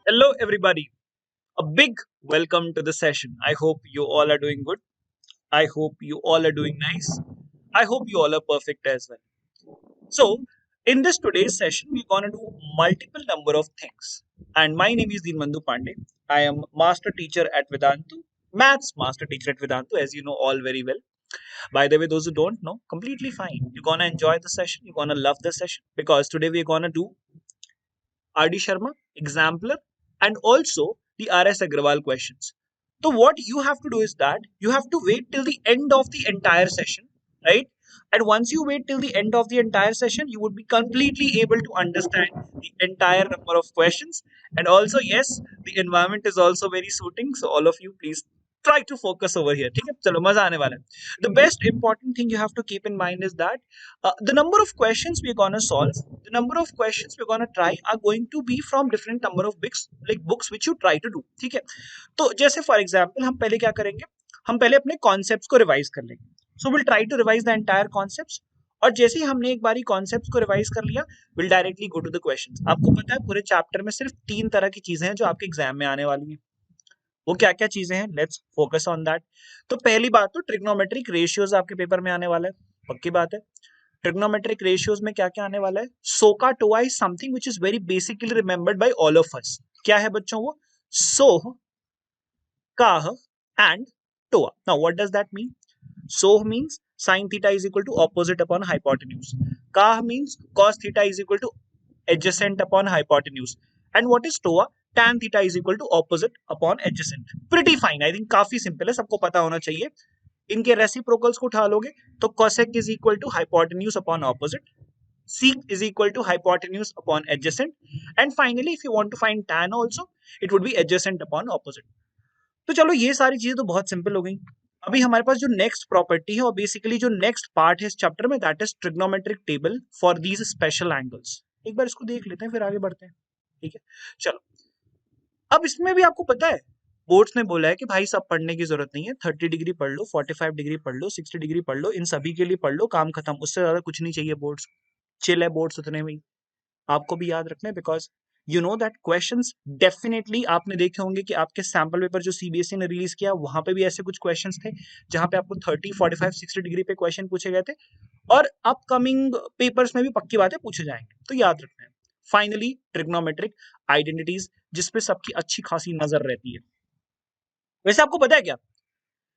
Hello, everybody. A big welcome to the session. I hope you all are doing good. I hope you all are doing nice. I hope you all are perfect as well. So, in this today's session, we're gonna do multiple number of things. And my name is Dinmandu Pandey. I am master teacher at Vedantu, maths master teacher at Vedantu, as you know all very well. By the way, those who don't know, completely fine. You're gonna enjoy the session. You're gonna love the session because today we're gonna do RD Sharma, Exemplar, and also the RS Agrawal questions. So, what you have to do is that you have to wait till the end of the entire session, right? And once you wait till the end of the entire session, you would be completely able to understand the entire number of questions. And also, yes, the environment is also very suiting. So, all of you, please try to focus over here. ठीक है चलो मजा आने वाला है. The best important thing you have to keep in mind is that the number of questions we're gonna solve, the number of questions we're gonna try are going to be from different number of books, like books which you try to do. ठीक है तो जैसे for example हम पहले क्या करेंगे, हम पहले अपने कॉन्सेप्ट्स को रिवाइज कर लेंगे. So will try to revise the entire concepts. और जैसे ही हमने एक बारी कॉन्सेप्ट्स को रिवाइज कर लिया, will directly go to the questions. आपको पता है पूरे चैप्टर में सिर्फ 3 तरह की चीजें हैं जो आपके एग्जाम में आने वाली हैं. वो क्या क्या चीजें हैं, लेट्स फोकस ऑन दैट. तो पहली बात तो ट्रिग्नोमेट्रिक रेशियोज आपके पेपर में आने वाला है, पक्की बात है. ट्रिग्नोमेट्रिक रेशियोज में क्या क्या आने वाला है, SOHCAH TOA is something which is very basically remembered by all of us. क्या है बच्चों वो, SOH, CAH and TOA. Now what does that mean? SOH means sin theta is equal to opposite upon hypotenuse. Kah means cos theta is equal to adjacent upon hypotenuse. And what is TOA? Tan theta is equal to opposite upon adjacent. Pretty fine. I think काफी simple है, सबको पता होना चाहिए. इनके reciprocals को उठा लोगे तो cosec is equal to hypotenuse upon opposite, sec is equal to hypotenuse upon adjacent, and finally if you want to find tan also, it would be adjacent upon opposite. तो चलो ये सारी चीजें तो बहुत सिंपल हो गई. अभी हमारे पास जो नेक्स्ट प्रॉपर्टी है और बेसिकली जो नेक्स्ट पार्ट है इस चैप्टर में, that is trigonometric table for these special angles. एक बार इसको देख लेते हैं फिर आगे बढ़ते हैं. ठीक है चलो. अब इसमें भी आपको पता है बोर्ड्स ने बोला है कि भाई सब पढ़ने की जरूरत नहीं है, 30 डिग्री पढ़ लो, 45 डिग्री पढ़ लो, 60 डिग्री पढ़ लो, इन सभी के लिए पढ़ लो, काम खत्म, उससे ज्यादा कुछ नहीं चाहिए. बोर्ड्स चिल है, बोर्ड्स उतने में ही. आपको भी याद रखना है because you know that questions definitely आपने देखे होंगे कि आपके सैंपल पेपर जो सीबीएसई ने रिलीज किया वहां पे भी ऐसे कुछ क्वेश्चंस थे जहां पे आपको 30, 45, 60 डिग्री पे क्वेश्चन पूछे गए थे और अपकमिंग पेपर्स में भी पक्की बातें पूछे जाएंगे, तो याद रखना है. फाइनली ट्रिग्नोमेट्रिक आइडेंटिटीज जिसपे सबकी अच्छी खासी नजर रहती है. वैसे आपको पता है क्या,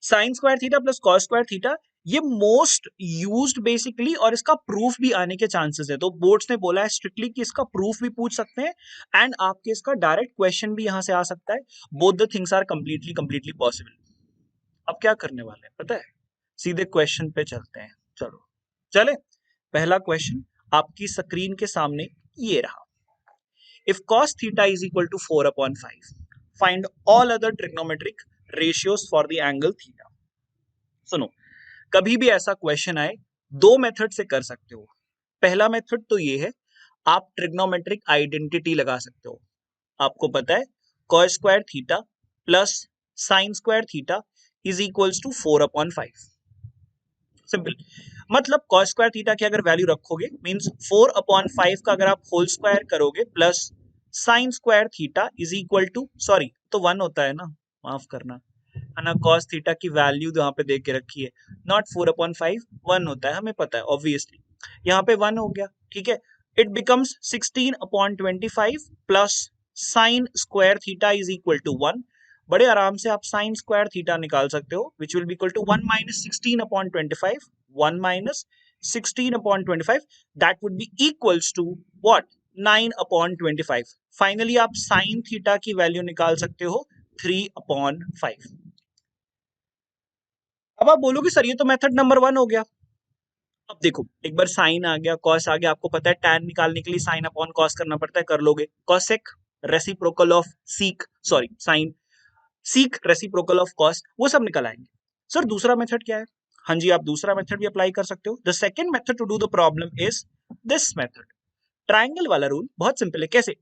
sign square theta plus cos square theta ये मोस्ट यूज्ड बेसिकली, और इसका प्रूफ भी आने के चांसेस है. तो बोर्ड्स ने बोला है स्ट्रिक्टली कि इसका प्रूफ भी पूछ सकते हैं एंड आपके इसका डायरेक्ट क्वेश्चन भी यहां से आ सकता है. Both the things are completely completely possible. अब क्या करने वाले हैं पता है, सीधे क्वेश्चन पे चलते हैं. चलो चले. पहला क्वेश्चन आपकी स्क्रीन के सामने ये रहा. If cos theta is equal to 4/5, find all other trigonometric ratios for the angle theta. सुनो, कभी भी ऐसा क्वेश्चन आए दो मेथड से कर सकते हो. पहला मेथड तो ये है, आप ट्रिग्नोमेट्रिक आइडेंटिटी लगा सकते हो. आपको पता है cos square theta plus sine square theta is equals to 4/5. Simple. मतलब cos स्क्वायर थीटा की अगर वैल्यू रखोगे मींस 4/5 का अगर आप होल स्क्वायर करोगे plus sine square theta is equal to, sorry तो 1 होता है ना, माफ करना है ना, cos थीटा की वैल्यू यहाँ पे दे के रखी है, नॉट 4/5, 1 होता है, हमें पता है ऑब्वियसली. यहाँ पे 1 हो गया, ठीक है. It becomes 16/25 plus sine square theta is equal to 1. बड़े आराम से आप साइन स्क्वायर थीटा निकाल सकते हो which will be equal to 1 minus 16/25, 1 minus 16/25, that would be equals to what, 9/25. Finally आप साइन थीटा की वैल्यू निकाल सकते हो 3/5. अब आप बोलोगे सर ये तो मेथड नंबर 1 हो गया. अब देखो एक बार साइन आ गया, कॉस आ गया, आपको पता है टैन निकालने के लिए साइन अपॉन कॉस करना पड़ता है, कर लोगे. Cosec reciprocal of seek, sorry sine, seek reciprocal of cos, वो सब निकल आएंगे. सर दूसरा मेथड क्या है? हाँ जी, आप दूसरा मेथड भी अप्लाई कर सकते हो. The second method to do the problem is this method. Triangle वाला रूल बहुत सिंपल है. कैसे?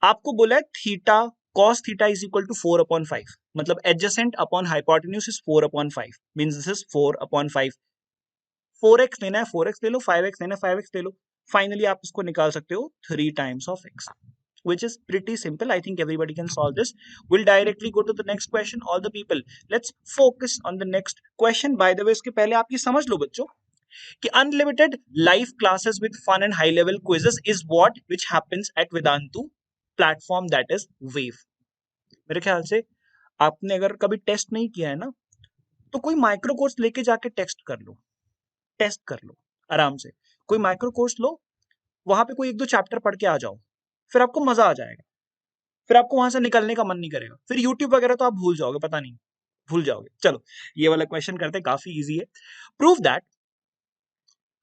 आपको बोला है theta cos theta is equal to 4/5, मतलब adjacent upon hypotenuse is 4/5, means this is 4/5. 4x लेना है 4x ले लो, 5x लेना है 5x ले लो. फाइनली आप इसको निकाल सकते हो 3 times of x, which is pretty simple. I think everybody can solve this. We'll directly go to the next question. All the people, let's focus on the next question. By the way, इसके पहले आप ये समझ लो बच्चों कि unlimited live classes with fun and high level quizzes is what which happens at Vedantu platform, that is Wave. मेरे ख्याल से आपने अगर कभी टेस्ट नहीं किया है ना, तो कोई माइक्रो कोर्स लेके जाके टेस्ट कर लो आराम से। कोई माइक्रो कोर्स लो, वहां पे कोई 1-2 चैप्टर पढ़ के आ जाओ, फिर आपको मजा आ जाएगा, फिर आपको वहां से निकलने का मन नहीं करेगा, फिर यूट्यूब वगैरह तो आप भूल जाओगे, पता नहीं भूल जाओगे। चलो ये वाला क्वेश्चन करते हैं, काफी इजी है। प्रूव दैट,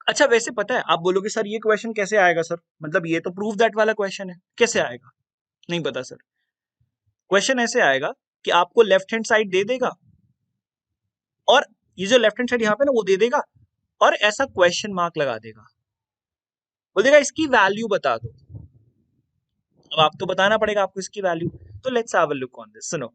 अच्छा वैसे पता है आप बोलोगे सर ये क्वेश्चन कैसे आएगा सर, मतलब ये तो प्रूव दैट वाला क्वेश्चन है, कैसे आएगा? नहीं पता सर। क्वेश्चन ऐसे आएगा कि आपको लेफ्ट हैंड साइड दे देगा, और ये जो लेफ्ट हैंड साइड यहाँ पे ना वो दे देगा, और ऐसा क्वेश्चन मार्क लगा देगा, बोल देगा इसकी वैल्यू बता दो। अब आप तो बताना पड़ेगा आपको इसकी वैल्यू। तो let's have a look on this. सुनो,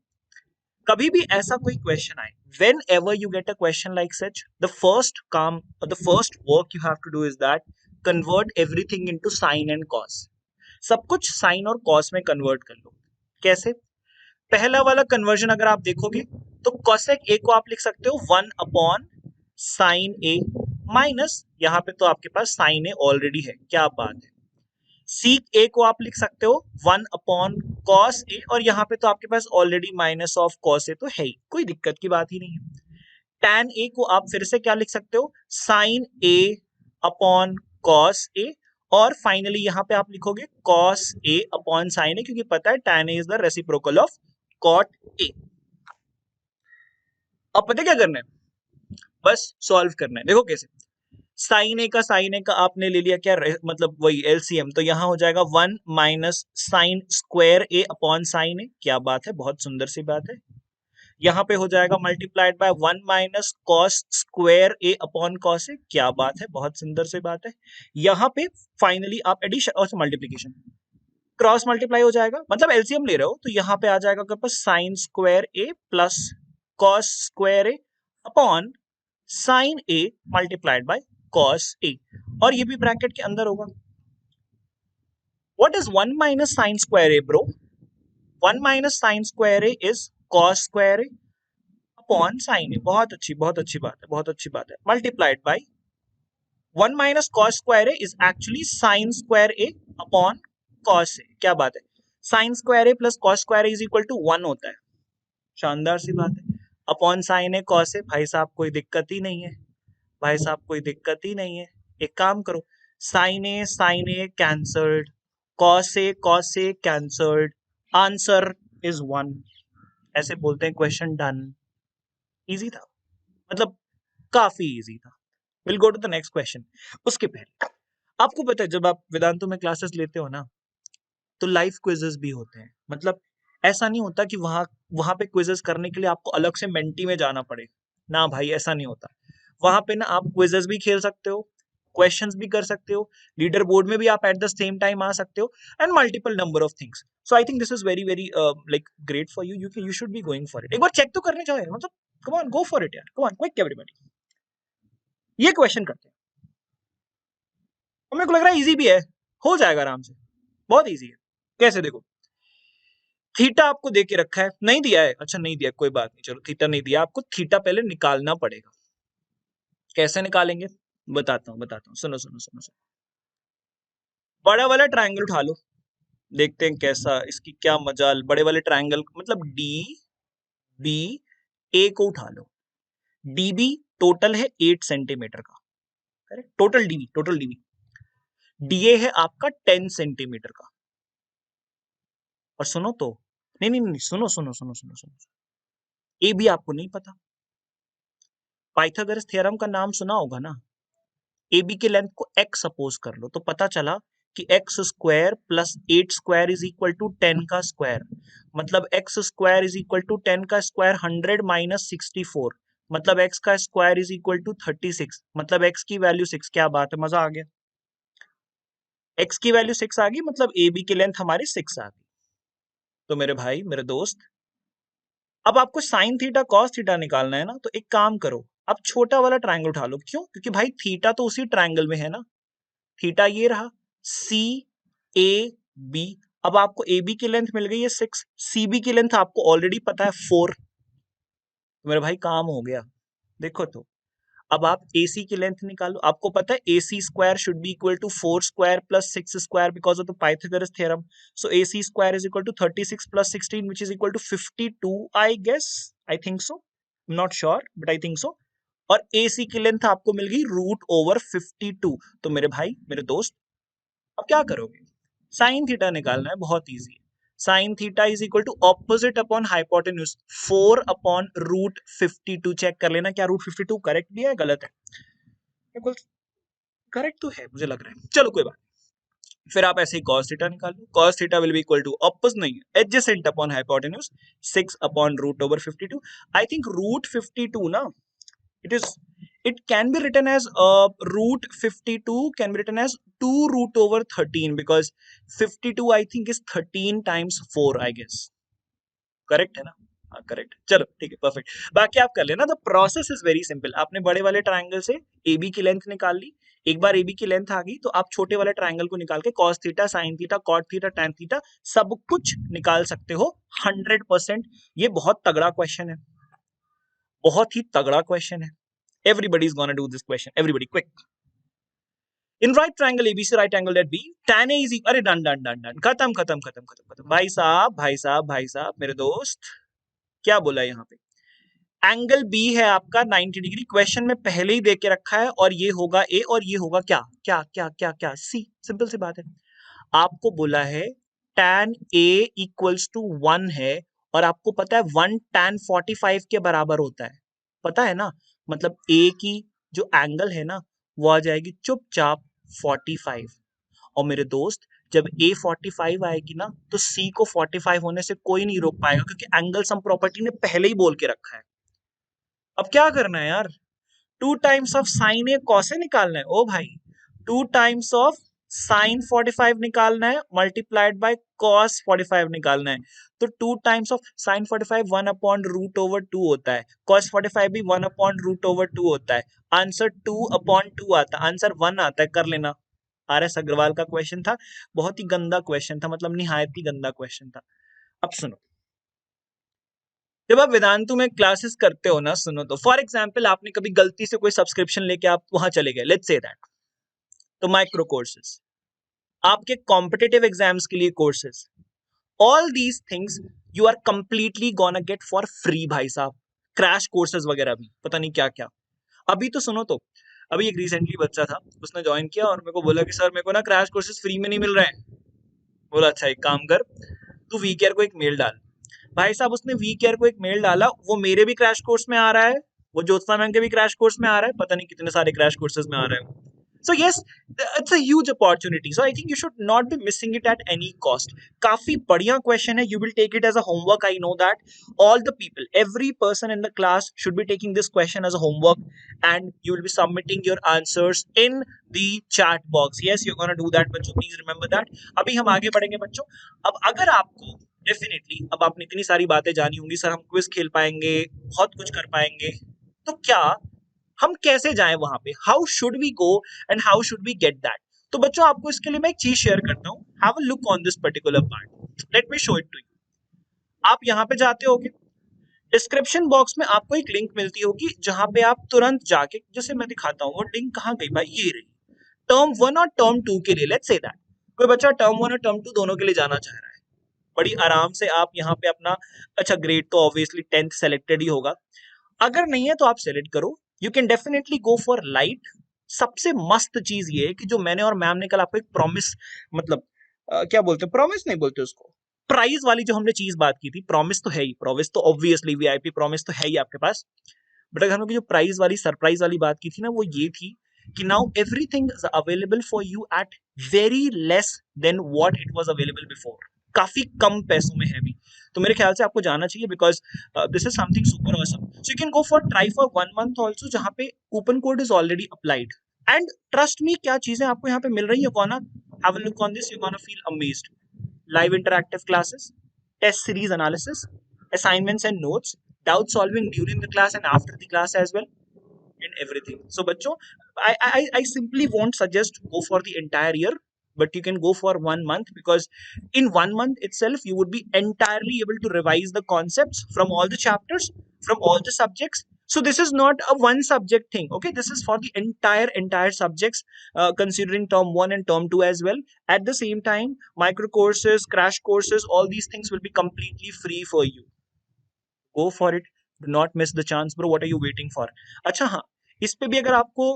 कभी भी ऐसा कोई क्वेश्चन आए, whenever you get a question like such, the first काम और the first work you have to do is that convert everything into sine and cos. सब कुछ साइन और कॉस में कन्वर्ट कर लो। कैसे? पहला वाला कन्वर्जन अगर आप देखोगे तो कॉसेक ए को आप लिख सकते हो 1 अपॉन साइन ए, माइनस यहाँ पे तो आपके पास साइन ए ऑलरेडी है, क्या बात है। सीक ए को आप लिख सकते हो 1 अपॉन कॉस ए, और यहाँ पे तो आपके पास already minus of cos A तो है ही, कोई दिक्कत की बात ही नहीं है। टैन ए को आप फिर से क्या लिख सकते हो, sine A upon cos A, और फाइनली यहाँ पे आप लिखोगे cos A upon sine A, क्योंकि पता है tan A is the reciprocal of cot A. अब पता क्या करना है, बस सॉल्व करना है। देखो कैसे, साइन ए का आपने ले लिया क्या, मतलब वही एलसीएम, तो यहां हो जाएगा 1 minus sine square A upon sine ए, क्या बात है, बहुत सुंदर सी बात है। यहाँ पे हो जाएगा multiplied by 1 minus cos square A upon cos A, क्या बात है, बहुत सुंदर सी बात है। यहाँ पे फाइनली आप एडिशन और मल्टीप्लीकेशन क्रॉस मल्टीप्लाई हो जाएगा, मतलब एलसीएम ले रहे हो, तो यहाँ पे आ जाएगा आपके पास sine square A plus cos square A upon sine A multiplied by cos A, और ये भी ब्रैकेट के अंदर होगा। What is 1 minus sine square A bro? 1 minus sine square A is cos square A upon sine A, बहुत अच्छी बात है, बहुत अच्छी बात है, multiplied by 1 minus cos square A is actually sine square A upon cos A, क्या बात है। Sine square A plus cos square A is equal to 1 होता है, शानदार सी बात है, upon sine A cos A, भाई साहब कोई दिक्कत ही नहीं है, भाई साहब कोई दिक्कत ही नहीं है। एक काम करो, sine A cancelled, cos A cancelled, answer is 1, ऐसे बोलते हैं क्वेश्चन डन। इजी था, मतलब काफी इजी था। Will go to the next question. उसके पहले आपको पता है जब आप वेदांतों में क्लासेस लेते हो ना, तो लाइव क्विजेस भी होते हैं, मतलब ऐसा नहीं होता कि वहां वहां पे क्विजेस करने के लिए आपको अलग से मेंटी में जाना पड़े ना, भाई ऐसा नहीं होता। वहां पे ना आप क्विजेस भी खेल सकते हो, क्वेश्चंस भी कर सकते हो, लीडर बोर्ड में भी आप एट द सेम टाइम आ सकते हो, and multiple number of things. So I think this is very very like great for you, you should be going for it. एक बार चेक तो करने जाओ यार, मतलब come on, go for it यार, come on quick everybody. ये question करते हैं, और मेरे को लग रहा है इजी भी है, हो जाएगा आराम से, बहुत इजी है। कैसे? देखो, थीटा आपको दे के रखा है, नहीं दिया है, अच्छा नहीं दिया, कोई बात नहीं, चलो थीटा नहीं दिया, आपको थीटा पहले निकालना पड़ेगा। कैसे निकालेंगे बताता हूं, सुनो सुनो सुनो सुनो। बड़ा वाला ट्रायंगल उठा लो, देखते हैं कैसा, इसकी क्या मजाल। बड़े वाले ट्रायंगल मतलब डी बी ए को उठा लो, डीबी टोटल है 8 सेंटीमीटर का, करेक्ट, टोटल डीबी। डीए है आपका 10 सेंटीमीटर का। और सुनो तो, नहीं, सुनो सुनो सुनो सुनो सुनो, ए भी आपको नहीं पता। पाइथागोरस थ्योरम का नाम सुना होगा ना। AB के लेंथ को x सपोज कर लो, तो पता चला कि x square plus 8 square is equal to 10 का स्क्वायर, मतलब x square is equal to 10 का स्क्वायर 100 माइनस 64, मतलब x का स्क्वायर इज इक्वल टू 36, मतलब x की वैल्यू 6, क्या बात है, मजा आ गया। x की वैल्यू 6 आ गई, मतलब AB की लेंथ हमारी 6 आ गई। तो मेरे भाई, मेरे दोस्त, अब आपको साइन थीटा कॉस थीटा निकालना है ना, तो एक काम करो, अब छोटा वाला ट्रायंगल उठा लो। क्यों? क्योंकि भाई थीटा तो उसी ट्रायंगल में है ना, थीटा ये रहा, सी ए बी। अब आपको ए बी की लेंथ मिल गई है 6, सी बी की लेंथ आपको ऑलरेडी पता है 4। तो मेरे भाई काम हो गया। देखो तो अब आप AC की लेंथ निकालो। आपको पता है AC square should be equal to 4 square plus 6 square because of the Pythagoras theorem. So AC square is equal to 36 plus 16 which is equal to 52 I guess, I think so, I'm not sure but I think so। और AC की length आपको मिल गई root over 52। तो मेरे भाई मेरे दोस्त अब क्या करोगे? साइन थीटा निकालना है, बहुत इजी है। Sine theta is equal to opposite upon hypotenuse 4 upon root 52। Check कर लेना क्या रूट 52 करेक्ट भी है गलत है? बिल्कुल करेक्ट तो है मुझे लग रहा है। चलो कोई बात नहीं। फिर आप ऐसे ही cos थीटा निकाल लो। cos theta will be equal to opposite नहीं है adjacent upon hypotenuse 6 upon root over 52। I think root 52 ना, it is, it can be written as root 52 can be written as 2 root over 13 because 52 I think is 13 times 4 I guess। Correct है ना? हाँ correct. चलो ठीक है perfect. बाकी आप कर लेना। The process is very simple. आपने बड़े वाले ट्रायंगल से AB की लेंथ निकाल ली। एक बार AB की लेंथ आ गई तो आप छोटे वाले ट्रायंगल को निकाल के cos theta, sin theta, cot theta, tan theta सब कुछ निकाल सकते हो 100%। ये बहुत तगड़ा क्वेश्चन है, बहुत ही तगड़ा क्वेश्चन है। Everybody is gonna do this question. Everybody, quick. In right triangle ABC, right angle at B, tan A is अरे डन डन डन डन, खत्म खत्म खत्म खत्म खत्म। भाई साहब भाई साहब भाई साहब मेरे दोस्त, क्या बोला यहाँ पे? एंगल B है आपका 90 डिग्री। क्वेश्चन में पहले ही दे के रखा है और ये होगा A और ये होगा क्या क्या क्या क्या क्या C। सिंपल सी बात है। आपको बोला है tan A इक्वल्स टू 1 है और आपको पता है 1 tan 45 के बराबर होता है, पता है ना? मतलब A की जो एंगल है ना वो आ जाएगी चुपचाप 45। और मेरे दोस्त जब A 45 आएगी ना तो C को 45 होने से कोई नहीं रोक पाएगा क्योंकि एंगल सम प्रॉपर्टी ने पहले ही बोल के रखा है। अब क्या करना है यार? 2 times of sine A cos A निकालना है। ओ भाई 2 टाइम्स ऑफ साइन 45 निकालना है मल्टीप्लाइड बाय कॉस 45 निकालना है। तो 2 times of sine 45 1 upon root over 2 होता है, कॉस 45 भी 1 अपॉन रूट ओवर 2 होता है। आंसर 2 अपॉन 2 आता है, आंसर 1 आता है। कर लेना। RS अग्रवाल का क्वेश्चन था, बहुत ही गंदा क्वेश्चन था, मतलब निहायत ही गंदा क्वेश्चन था। अब सुनो, जब आप वेदांतु में क्लासेस करते हो ना, सुनो तो फॉर एग्जांपल आपने कभी गलती से कोई सब्सक्रिप्शन लेके आप वहां चले गए, लेट्स से दैट, तो माइक्रो कोर्सेज, आपके कॉम्पिटिटिव एग्जाम्स के लिए courses, all these things you are completely gonna get for free भाई साहब। क्रैश कोर्सेज वगैरह भी पता नहीं क्या क्या। अभी तो सुनो तो, अभी एक रिसेंटली बच्चा था, उसने ज्वाइन किया और मेरे को बोला कि सर मेरे को ना क्रैश कोर्सेज फ्री में नहीं मिल रहे हैं। बोला अच्छा एक काम कर, तू वीकेयर को एक मेल डाल। भाई साहब उसने वीकेयर को एक मेल डाला, वो मेरे भी क्रैश कोर्स में आ रहा है, वो ज्योत्सना मैम के भी क्रैश कोर्स में आ रहा है, पता नहीं कितने सारे क्रैश कोर्सेज में आ रहा है। So yes, it's a huge opportunity. So I think you should not be missing it at any cost. काफी बढ़िया क्वेश्चन है. You will take it as a homework. I know that all the people, every person in the class should be taking this question as a homework, and you will be submitting your answers in the chat box. Yes, you're gonna do that, बच्चों. Please remember that. अभी हम आगे बढ़ेंगे बच्चों. अब अगर आपको definitely, अब आपने इतनी सारी बातें जानी होंगी, सर हम क्विज खेल पाएंगे, बहुत कुछ कर पाएंगे, तो क्या हम कैसे जाएं वहां पे? How should we go and how should we get that? तो बच्चों आपको इसके लिए मैं एक चीज शेयर करता हूं। Have a look on this particular part, let me show it to you. आप यहाँ पे जाते होगे, डिस्क्रिप्शन बॉक्स में आपको एक लिंक मिलती होगी जहां पे आप तुरंत जाके, जैसे मैं दिखाता हूँ, वो लिंक कहाँ गई भाई, ये रही। टर्म 1 और टर्म 2 के लिए, लेट्स से दैट कोई बच्चा टर्म 1 और टर्म 2 दोनों के लिए जाना चाह रहा है, बड़ी आराम से आप यहाँ पे अपना, अच्छा ग्रेड तो ऑब्वियसली 10th सेलेक्टेड ही होगा, अगर नहीं है तो आप सेलेक्ट करो। You can definitely go for light. सबसे मस्त चीज ये है कि जो मैंने और मैम ने कल आपको एक प्रॉमिस, मतलब क्या बोलते हैं, प्रॉमिस नहीं बोलते उसको, प्राइज वाली जो हमने चीज बात की थी, प्रॉमिस तो है ही, प्रॉमिस तो ऑब्वियसली वीआईपी प्रॉमिस तो है ही आपके पास, बट अगर हम जो प्राइज वाली सरप्राइज वाली बात की थी ना, वो ये थी कि now everything is available for you at very less than what it was available before. काफी कम पैसों में है भी, तो मेरे ख्याल से आपको जाना चाहिए because this is something super awesome. So you can go for try for 1 month also, जहां पे coupon code is already applied, and trust me क्या चीजें आपको यहाँ पे मिल रही है, gonna have a look on this, you gonna feel amazed. Live interactive classes, test series analysis, assignments and notes, doubt solving during the class and after the class as well, in everything. So बच्चों, I simply won't suggest go for the entire year, but you can go for 1 month, because in 1 month itself you would be entirely able to revise the concepts from all the chapters, from all the subjects. So this is not a one subject thing, okay? This is for the entire subjects, considering term 1 and term 2 as well. At the same time, micro courses, crash courses, all these things will be completely free for you. Go for it. Do not miss the chance, bro. What are you waiting for? अच्छा, हाँ, इस पे भी अगर आपको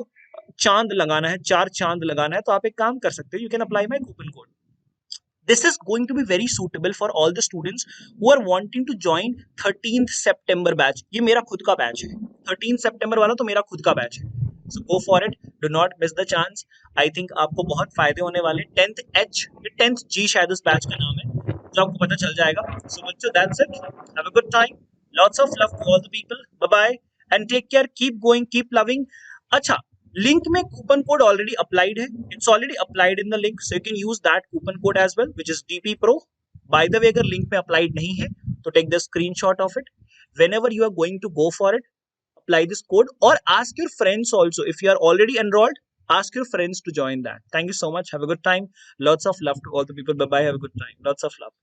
चांद लगाना है, 4 चांद लगाना है, तो आप एक काम कर सकते हो. You can apply my coupon code. This is going to be very suitable for all the students who are wanting to join 13th September batch. ये मेरा खुद का बैच है. 13th September वाला तो मेरा खुद का बैच है. So go for it. Do not miss the chance. I think आपको बहुत फायदे होने वाले. 10th H, 10th G शायद उस बैच का नाम है, जो आपको पता चल जाएगा. So बच्चों, that's it. Have a good time. Lots of love to all the people. Bye bye and take care. Keep going. Keep loving. अच्छा, लिंक में कूपन कोड ऑलरेडी अप्लाइड है. It's already applied in the link, so you can use that coupon code as well, which is DP pro. By the way, अगर link में applied नहीं है तो take the screenshot of it. whenever you are going to go for it, apply this code, or ask your friends also. If you are already enrolled, ask your friends to join that. Thank you so much. Have a good time. Lots of love to all the people. Bye bye. Have a good time. Lots of love.